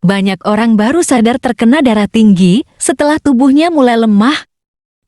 Banyak orang baru sadar terkena darah tinggi setelah tubuhnya mulai lemah.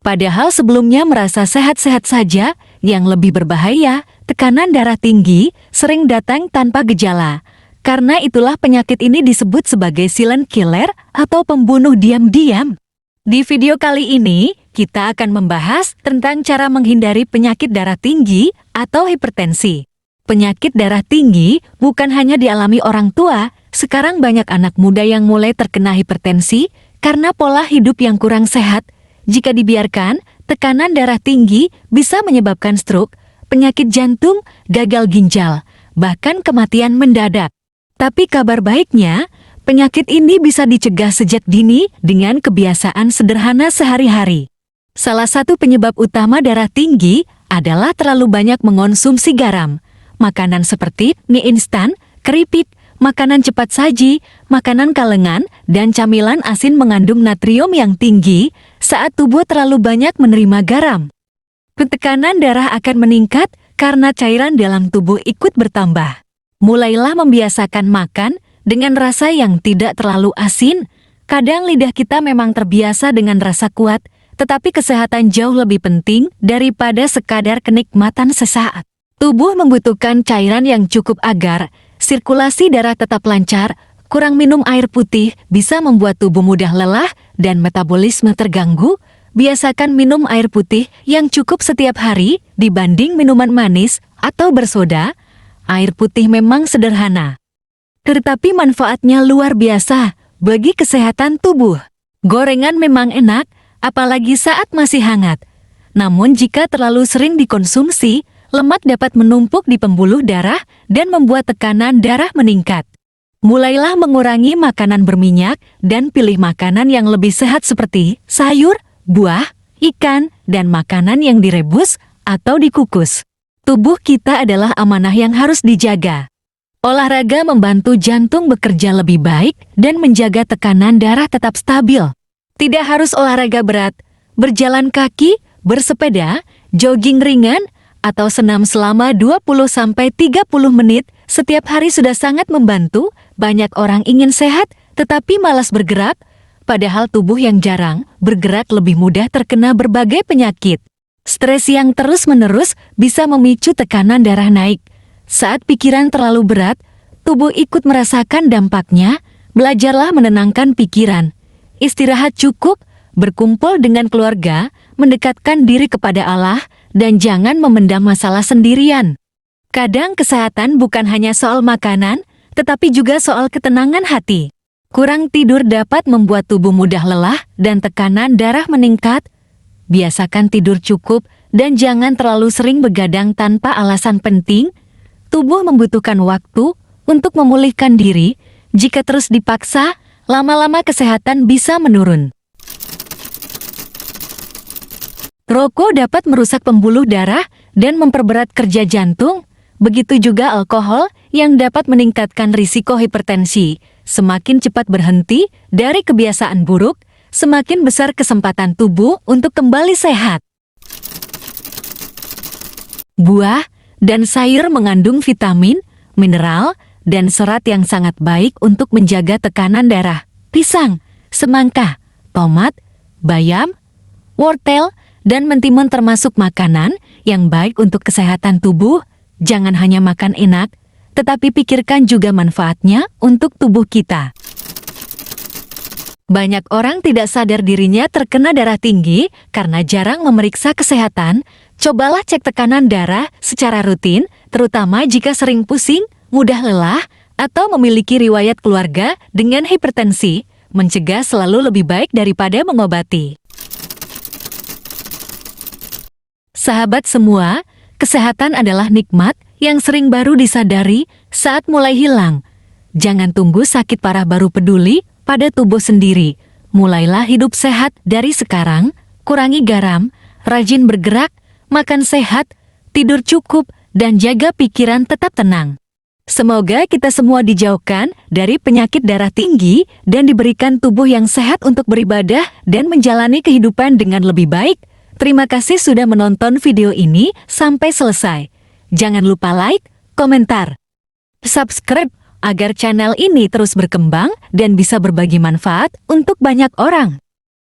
Padahal sebelumnya merasa sehat-sehat saja. Yang lebih berbahaya, tekanan darah tinggi sering datang tanpa gejala. Karena itulah penyakit ini disebut sebagai silent killer atau pembunuh diam-diam. Di video kali ini, kita akan membahas tentang cara menghindari penyakit darah tinggi atau hipertensi. Penyakit darah tinggi bukan hanya dialami orang tua, sekarang banyak anak muda yang mulai terkena hipertensi karena pola hidup yang kurang sehat. Jika dibiarkan, tekanan darah tinggi bisa menyebabkan stroke, penyakit jantung, gagal ginjal, bahkan kematian mendadak. Tapi kabar baiknya, penyakit ini bisa dicegah sejak dini dengan kebiasaan sederhana sehari-hari. Salah satu penyebab utama darah tinggi adalah terlalu banyak mengonsumsi garam. Makanan seperti mie instan, keripik, makanan cepat saji, makanan kalengan, dan camilan asin mengandung natrium yang tinggi. Saat tubuh terlalu banyak menerima garam, tekanan darah akan meningkat karena cairan dalam tubuh ikut bertambah. Mulailah membiasakan makan dengan rasa yang tidak terlalu asin. Kadang lidah kita memang terbiasa dengan rasa kuat, tetapi kesehatan jauh lebih penting daripada sekadar kenikmatan sesaat. Tubuh membutuhkan cairan yang cukup agar sirkulasi darah tetap lancar. Kurang minum air putih bisa membuat tubuh mudah lelah dan metabolisme terganggu. Biasakan minum air putih yang cukup setiap hari dibanding minuman manis atau bersoda. Air putih memang sederhana, tetapi manfaatnya luar biasa bagi kesehatan tubuh. Gorengan memang enak, apalagi saat masih hangat. Namun jika terlalu sering dikonsumsi, lemak dapat menumpuk di pembuluh darah dan membuat tekanan darah meningkat. Mulailah mengurangi makanan berminyak dan pilih makanan yang lebih sehat seperti sayur, buah, ikan, dan makanan yang direbus atau dikukus. Tubuh kita adalah amanah yang harus dijaga. Olahraga membantu jantung bekerja lebih baik dan menjaga tekanan darah tetap stabil. Tidak harus olahraga berat, berjalan kaki, bersepeda, jogging ringan, atau senam selama 20-30 menit setiap hari sudah sangat membantu. Banyak orang ingin sehat tetapi malas bergerak, padahal tubuh yang jarang bergerak lebih mudah terkena berbagai penyakit. Stres yang terus-menerus bisa memicu tekanan darah naik. Saat pikiran terlalu berat, tubuh ikut merasakan dampaknya. Belajarlah menenangkan pikiran. Istirahat cukup, berkumpul dengan keluarga, mendekatkan diri kepada Allah, dan jangan memendam masalah sendirian. Kadang kesehatan bukan hanya soal makanan, tetapi juga soal ketenangan hati. Kurang tidur dapat membuat tubuh mudah lelah dan tekanan darah meningkat. Biasakan tidur cukup dan jangan terlalu sering begadang tanpa alasan penting. Tubuh membutuhkan waktu untuk memulihkan diri. Jika terus dipaksa, lama-lama kesehatan bisa menurun. Rokok dapat merusak pembuluh darah dan memperberat kerja jantung. Begitu juga alkohol yang dapat meningkatkan risiko hipertensi. Semakin cepat berhenti dari kebiasaan buruk, semakin besar kesempatan tubuh untuk kembali sehat. Buah dan sayur mengandung vitamin, mineral, dan serat yang sangat baik untuk menjaga tekanan darah. Pisang, semangka, tomat, bayam, wortel, dan mentimun termasuk makanan yang baik untuk kesehatan tubuh. Jangan hanya makan enak, tetapi pikirkan juga manfaatnya untuk tubuh kita. Banyak orang tidak sadar dirinya terkena darah tinggi karena jarang memeriksa kesehatan. Cobalah cek tekanan darah secara rutin, terutama jika sering pusing, mudah lelah, atau memiliki riwayat keluarga dengan hipertensi. Mencegah selalu lebih baik daripada mengobati. Sahabat semua, kesehatan adalah nikmat yang sering baru disadari saat mulai hilang. Jangan tunggu sakit parah baru peduli pada tubuh sendiri. Mulailah hidup sehat dari sekarang, kurangi garam, rajin bergerak, makan sehat, tidur cukup, dan jaga pikiran tetap tenang. Semoga kita semua dijauhkan dari penyakit darah tinggi dan diberikan tubuh yang sehat untuk beribadah dan menjalani kehidupan dengan lebih baik. Terima kasih sudah menonton video ini sampai selesai. Jangan lupa like, komentar, subscribe, agar channel ini terus berkembang dan bisa berbagi manfaat untuk banyak orang.